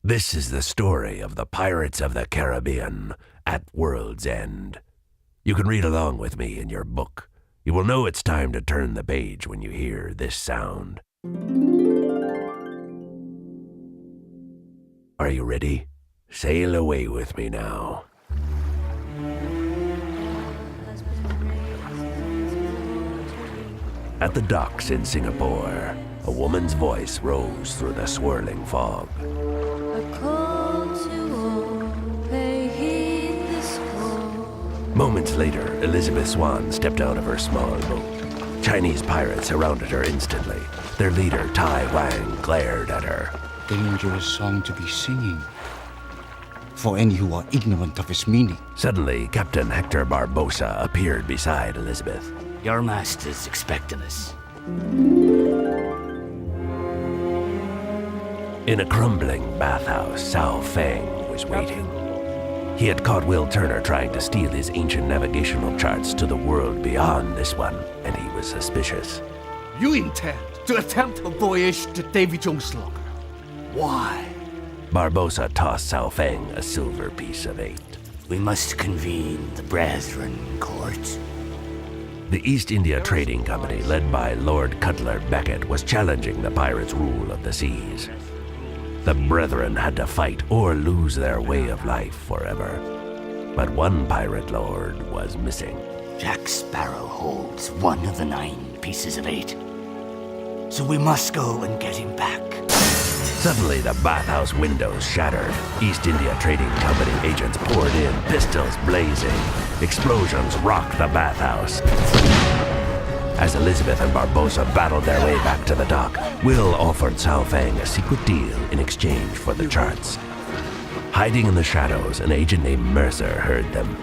This is the story of the Pirates of the Caribbean at World's End. You can read along with me in your book. You will know it's time to turn the page when you hear this sound. Are you ready? Sail away with me now. At the docks in Singapore, a woman's voice rose through the swirling fog. Moments later, Elizabeth Swan stepped out of her small boat. Chinese pirates surrounded her instantly. Their leader, Tai Wang, glared at her. Dangerous song to be singing, for any who are ignorant of its meaning. Suddenly, Captain Hector Barbosa appeared beside Elizabeth. Your master's expecting us. In a crumbling bathhouse, Sao Feng was waiting. He had caught Will Turner trying to steal his ancient navigational charts to the world beyond this one, and he was suspicious. You intend to attempt a voyage to Davy Jones' locker. Why? Barbosa tossed Sao Feng a silver piece of 8. We must convene the Brethren Court. The East India Trading Company, led by Lord Cutler Beckett, was challenging the pirates' rule of the seas. The Brethren had to fight or lose their way of life forever. But one pirate lord was missing. Jack Sparrow holds one of the 9 pieces of 8. So we must go and get him back. Suddenly, the bathhouse windows shattered. East India Trading Company agents poured in, pistols blazing. Explosions rocked the bathhouse. As Elizabeth and Barbosa battled their way back to the dock, Will offered Sao Feng a secret deal in exchange for the charts. Hiding in the shadows, an agent named Mercer heard them.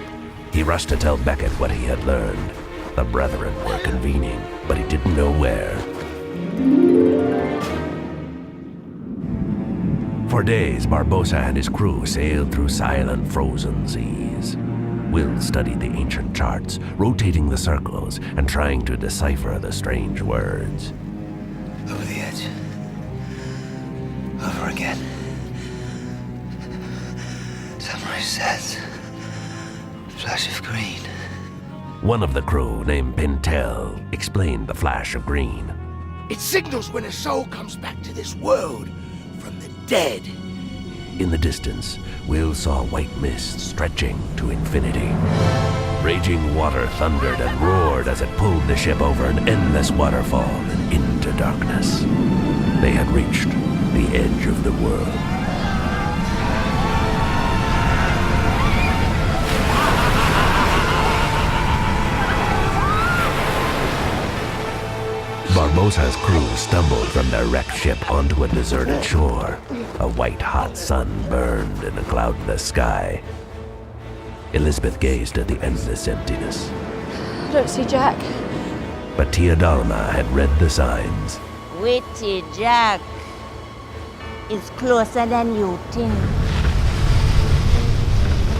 He rushed to tell Beckett what he had learned. The Brethren were convening, but he didn't know where. For days, Barbosa and his crew sailed through silent, frozen seas. Will studied the ancient charts, rotating the circles and trying to decipher the strange words. Over the edge. Over again. Samurai says. Flash of green. One of the crew, named Pintel, explained the flash of green. It signals when a soul comes back to this world from the dead. In the distance, Will saw white mist stretching to infinity. Raging water thundered and roared as it pulled the ship over an endless waterfall and into darkness. They had reached the edge of the world. Barbosa's crew stumbled from their wrecked ship onto a deserted shore. A white-hot sun burned in a cloudless sky. Elizabeth gazed at the endless emptiness. I don't see Jack. But Tia Dalma had read the signs. Witty Jack is closer than you think.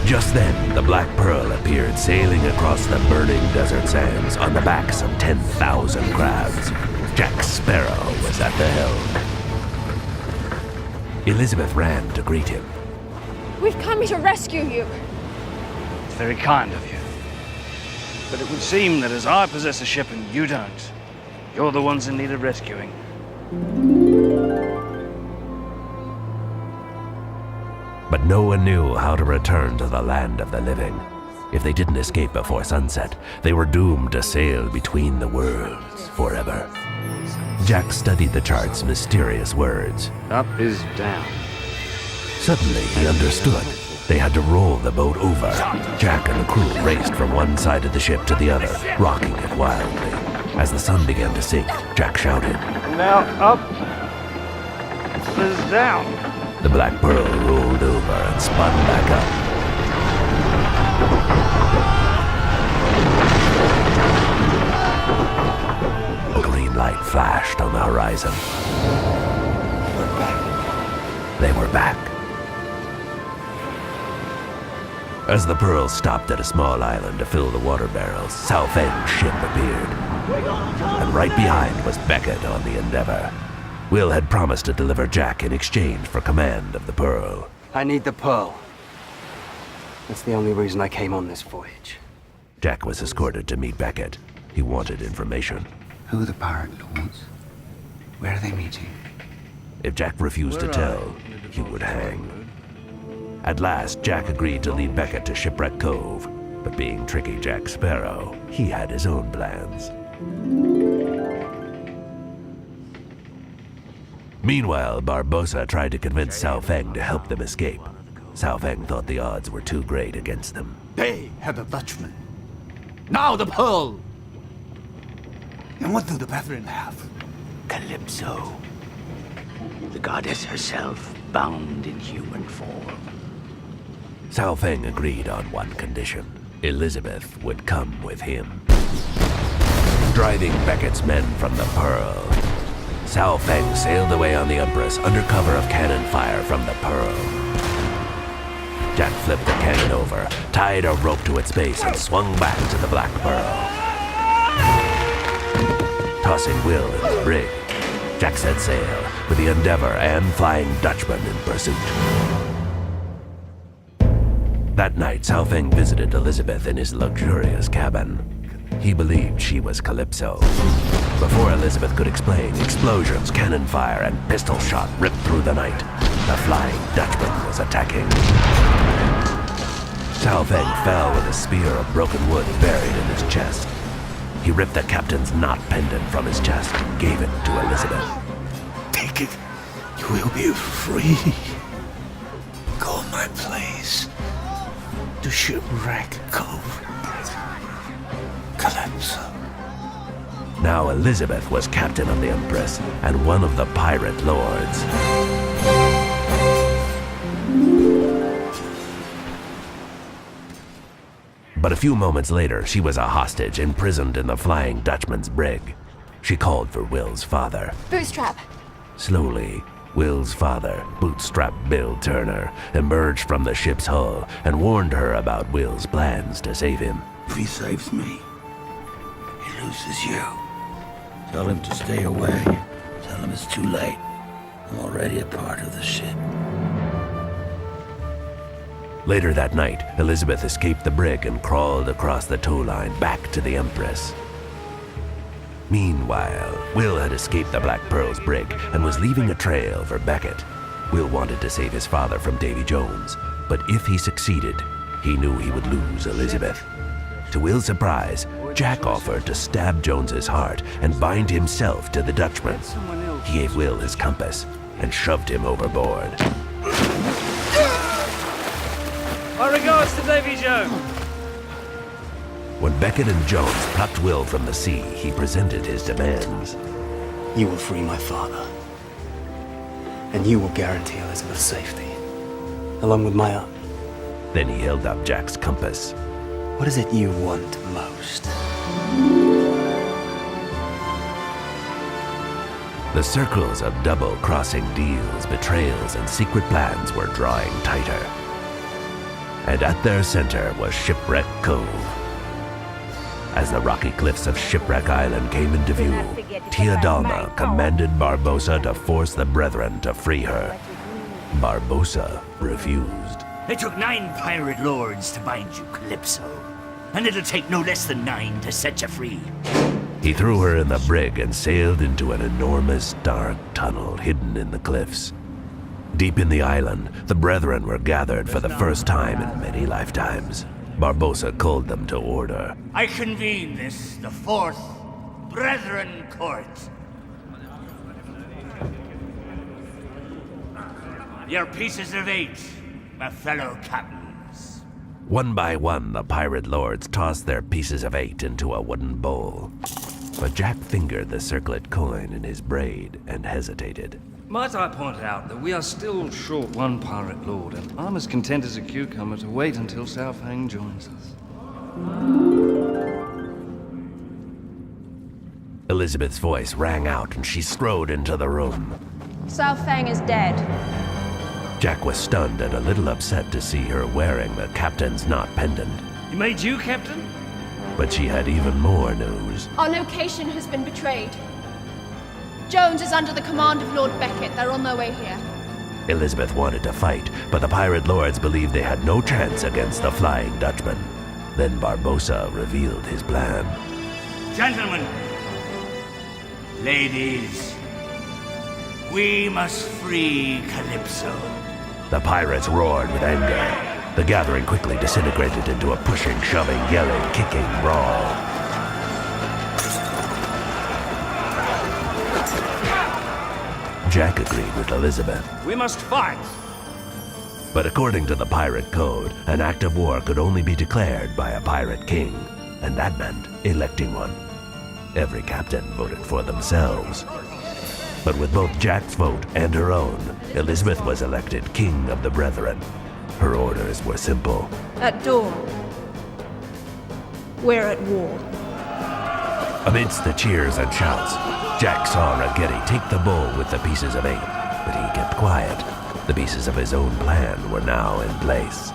Just then, the Black Pearl appeared sailing across the burning desert sands on the backs of 10,000 crabs. Jack Sparrow was at the helm. Elizabeth ran to greet him. We've come here to rescue you. It's very kind of you. But it would seem that as I possess a ship and you don't, you're the ones in need of rescuing. But no one knew how to return to the land of the living. If they didn't escape before sunset, they were doomed to sail between the worlds forever. Jack studied the chart's mysterious words. Up is down. Suddenly, he understood. They had to roll the boat over. Jack and the crew raced from one side of the ship to the other, rocking it wildly. As the sun began to sink, Jack shouted, Now up is down. The Black Pearl rolled over and spun back up. A green light flashed on the horizon. They were back. As the Pearl stopped at a small island to fill the water barrels, Sao Feng's ship appeared. And right behind was Beckett on the Endeavor. Will had promised to deliver Jack in exchange for command of the Pearl. I need the Pearl. That's the only reason I came on this voyage. Jack was escorted to meet Beckett. He wanted information. Who are the pirate lords? Where are they meeting? If Jack refused to tell, he would hang. At last, Jack agreed to lead Beckett to Shipwreck Cove, but being tricky Jack Sparrow, he had his own plans. Meanwhile, Barbossa tried to convince Sao Feng to help them escape. Sao Feng thought the odds were too great against them. They had the Dutchman. Now the Pearl! And what do the Brethren have? Calypso. The goddess herself, bound in human form. Sao Feng agreed on one condition. Elizabeth would come with him. Driving Beckett's men from the Pearl, Sao Feng sailed away on the Empress under cover of cannon fire from the Pearl. Jack flipped the cannon over, tied a rope to its base, and swung back to the Black Pearl. Tossing Will in the brig, Jack set sail, with the Endeavor and Flying Dutchman in pursuit. That night, Sao Feng visited Elizabeth in his luxurious cabin. He believed she was Calypso. Before Elizabeth could explain, explosions, cannon fire, and pistol shot ripped through the night. The Flying Dutchman was attacking. Sao Feng fell with a spear of broken wood buried in his chest. He ripped the captain's knot pendant from his chest and gave it to Elizabeth. Take it. You will be free. Go my place. To Shipwreck Cove. Calypso. Now Elizabeth was captain of the Empress and one of the pirate lords. But a few moments later, she was a hostage imprisoned in the Flying Dutchman's brig. She called for Will's father. Bootstrap. Slowly, Will's father, Bootstrap Bill Turner, emerged from the ship's hull and warned her about Will's plans to save him. If he saves me, he loses you. Tell him to stay away. Tell him it's too late. I'm already a part of the ship. Later that night, Elizabeth escaped the brig and crawled across the tow line back to the Empress. Meanwhile, Will had escaped the Black Pearl's brig and was leaving a trail for Beckett. Will wanted to save his father from Davy Jones, but if he succeeded, he knew he would lose Elizabeth. To Will's surprise, Jack offered to stab Jones's heart and bind himself to the Dutchman. He gave Will his compass and shoved him overboard. My regards to Davy Jones. When Beckett and Jones plucked Will from the sea, he presented his demands. You will free my father. And you will guarantee Elizabeth's safety. Along with my own. Then he held up Jack's compass. What is it you want most? The circles of double-crossing deals, betrayals, and secret plans were drawing tighter. And at their center was Shipwreck Cove. As the rocky cliffs of Shipwreck Island came into view, Tia Dalma commanded Barbossa to force the Brethren to free her. Barbossa refused. It took 9 pirate lords to bind you, Calypso. And it'll take no less than 9 to set you free. He threw her in the brig and sailed into an enormous dark tunnel hidden in the cliffs. Deep in the island, the Brethren were gathered for the first time in many lifetimes. Barbossa called them to order. I convene this, the 4th Brethren Court. Your pieces of 8, my fellow captains. One by one, the pirate lords tossed their pieces of 8 into a wooden bowl. But Jack fingered the circlet coin in his braid and hesitated. Might I point out that we are still short 1 pirate lord, and I'm as content as a cucumber to wait until Sao Feng joins us. Elizabeth's voice rang out and she strode into the room. Sao Feng is dead. Jack was stunned and a little upset to see her wearing the captain's knot pendant. He made you captain? But she had even more news. Our location has been betrayed. Jones is under the command of Lord Beckett. They're on their way here. Elizabeth wanted to fight, but the pirate lords believed they had no chance against the Flying Dutchman. Then Barbossa revealed his plan. Gentlemen, ladies, we must free Calypso. The pirates roared with anger. The gathering quickly disintegrated into a pushing, shoving, yelling, kicking brawl. Jack agreed with Elizabeth. We must fight. But according to the pirate code, an act of war could only be declared by a pirate king, and that meant electing one. Every captain voted for themselves. But with both Jack's vote and her own, Elizabeth was elected King of the Brethren. Her orders were simple. At dawn, we're at war. Amidst the cheers and shouts, Jack saw Ragetti take the bowl with the pieces of 8, but he kept quiet. The pieces of his own plan were now in place.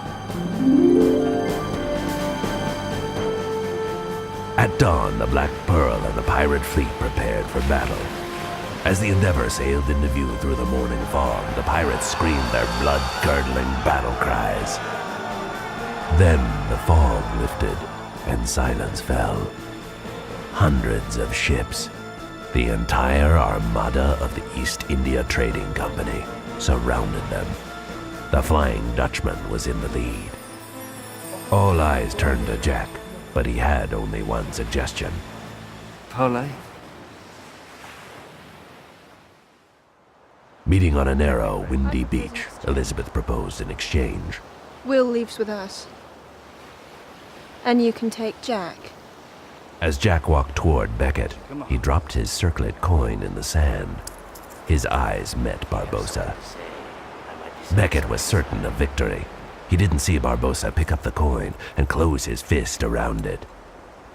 At dawn, the Black Pearl and the pirate fleet prepared for battle. As the Endeavor sailed into view through the morning fog, the pirates screamed their blood-curdling battle cries. Then the fog lifted and silence fell. Hundreds of ships, the entire armada of the East India Trading Company, surrounded them. The Flying Dutchman was in the lead. All eyes turned to Jack, but he had only one suggestion. Pole? Meeting on a narrow, windy beach, Elizabeth proposed an exchange. Will leaves with us. And you can take Jack. As Jack walked toward Beckett, he dropped his circlet coin in the sand. His eyes met Barbossa. Beckett was certain of victory. He didn't see Barbossa pick up the coin and close his fist around it.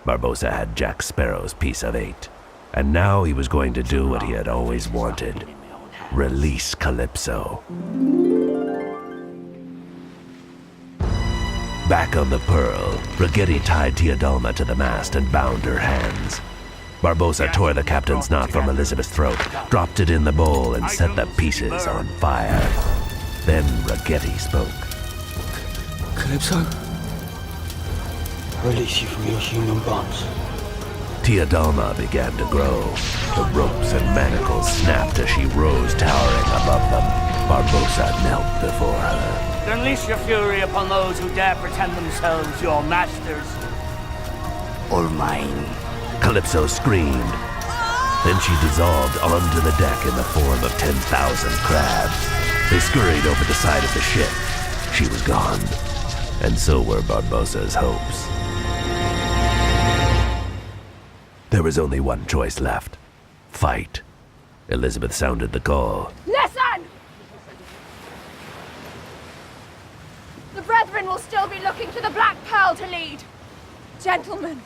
Barbossa had Jack Sparrow's piece of 8, and now he was going to do what he had always wanted. Release Calypso. Back on the Pearl, Ragetti tied Teodalma to the mast and bound her hands. Barbossa tore the captain's knot from Elizabeth's throat, dropped it in the bowl, and set the pieces on fire. Then Ragetti spoke. Calypso? I release you from your human bonds. Teodalma began to grow. The ropes and manacles snapped as she rose, towering above them. Barbossa knelt before her. Unleash your fury upon those who dare pretend themselves your masters. All mine. Calypso screamed. Then she dissolved onto the deck in the form of 10,000 crabs. They scurried over the side of the ship. She was gone. And so were Barbossa's hopes. There was only one choice left. Fight. Elizabeth sounded the call. Listen! The Brethren will still be looking to the Black Pearl to lead. Gentlemen.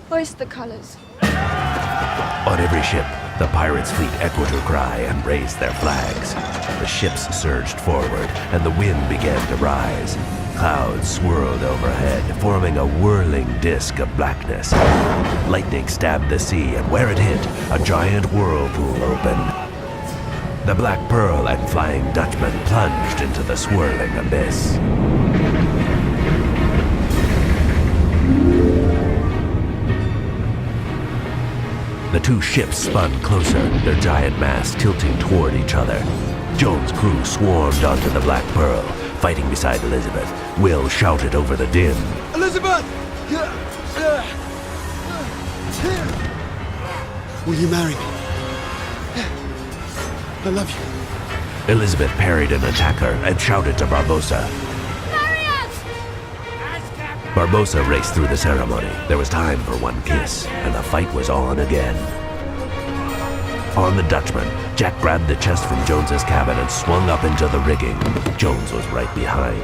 Hoist the colors. On every ship, the pirates' fleet echoed her cry and raised their flags. The ships surged forward, and the wind began to rise. Clouds swirled overhead, forming a whirling disk of blackness. Lightning stabbed the sea, and where it hit, a giant whirlpool opened. The Black Pearl and Flying Dutchman plunged into the swirling abyss. The two ships spun closer, their giant masts tilting toward each other. Jones' crew swarmed onto the Black Pearl, fighting beside Elizabeth. Will shouted over the din. Elizabeth! Will you marry me? I love you. Elizabeth parried an attacker and shouted to Barbossa. Marry us! Barbossa raced through the ceremony. There was time for one kiss, and the fight was on again. On the Dutchman, Jack grabbed the chest from Jones's cabin and swung up into the rigging. Jones was right behind.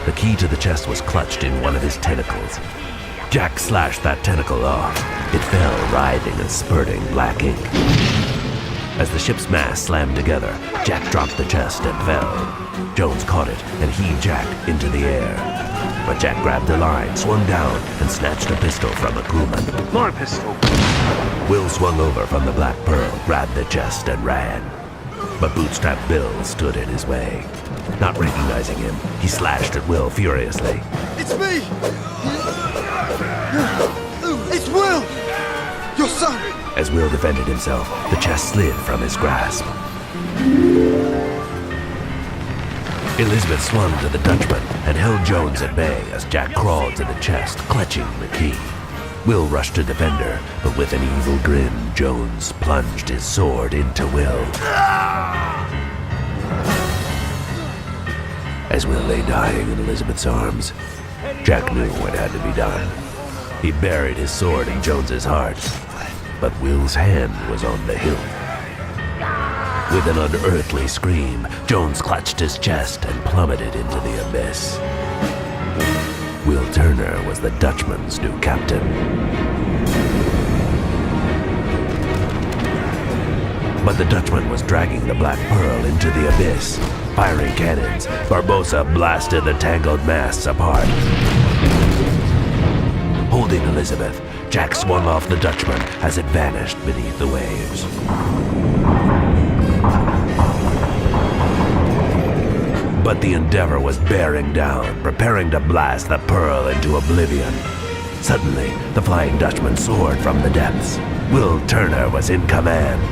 The key to the chest was clutched in one of his tentacles. Jack slashed that tentacle off. It fell, writhing and spurting black ink. As the ship's masts slammed together, Jack dropped the chest and fell. Jones caught it and heaved Jack into the air. But Jack grabbed the line, swung down, and snatched a pistol from a crewman. My pistol. Will swung over from the Black Pearl, grabbed the chest, and ran. But Bootstrap Bill stood in his way. Not recognizing him, he slashed at Will furiously. It's me! It's Will! Your son! As Will defended himself, the chest slid from his grasp. Elizabeth swung to the Dutchman and held Jones at bay as Jack crawled to the chest, clutching the key. Will rushed to defend her, but with an evil grin, Jones plunged his sword into Will. As Will lay dying in Elizabeth's arms, Jack knew what had to be done. He buried his sword in Jones's heart, but Will's hand was on the hilt. With an unearthly scream, Jones clutched his chest and plummeted into the abyss. Will Turner was the Dutchman's new captain. But the Dutchman was dragging the Black Pearl into the abyss. Firing cannons, Barbossa blasted the tangled masts apart. Holding Elizabeth, Jack swung off the Dutchman as it vanished beneath the waves. But the Endeavor was bearing down, preparing to blast the Pearl into oblivion. Suddenly, the Flying Dutchman soared from the depths. Will Turner was in command.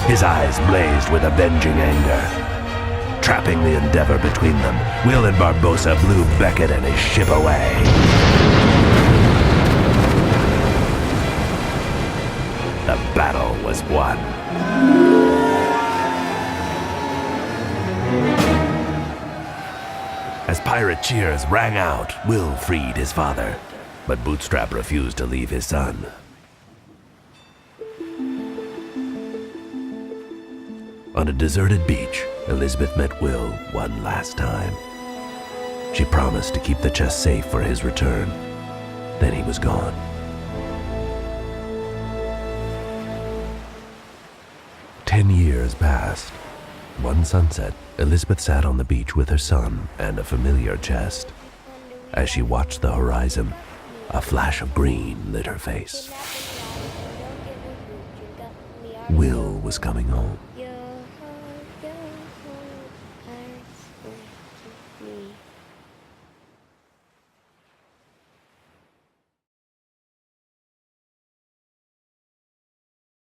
His eyes blazed with avenging anger. Trapping the Endeavor between them, Will and Barbossa blew Beckett and his ship away. The battle was won. As pirate cheers rang out, Will freed his father, but Bootstrap refused to leave his son. On a deserted beach, Elizabeth met Will one last time. She promised to keep the chest safe for his return. Then he was gone. Ten years passed. One sunset, Elizabeth sat on the beach with her son and a familiar chest. As she watched the horizon, a flash of green lit her face. Will was coming home.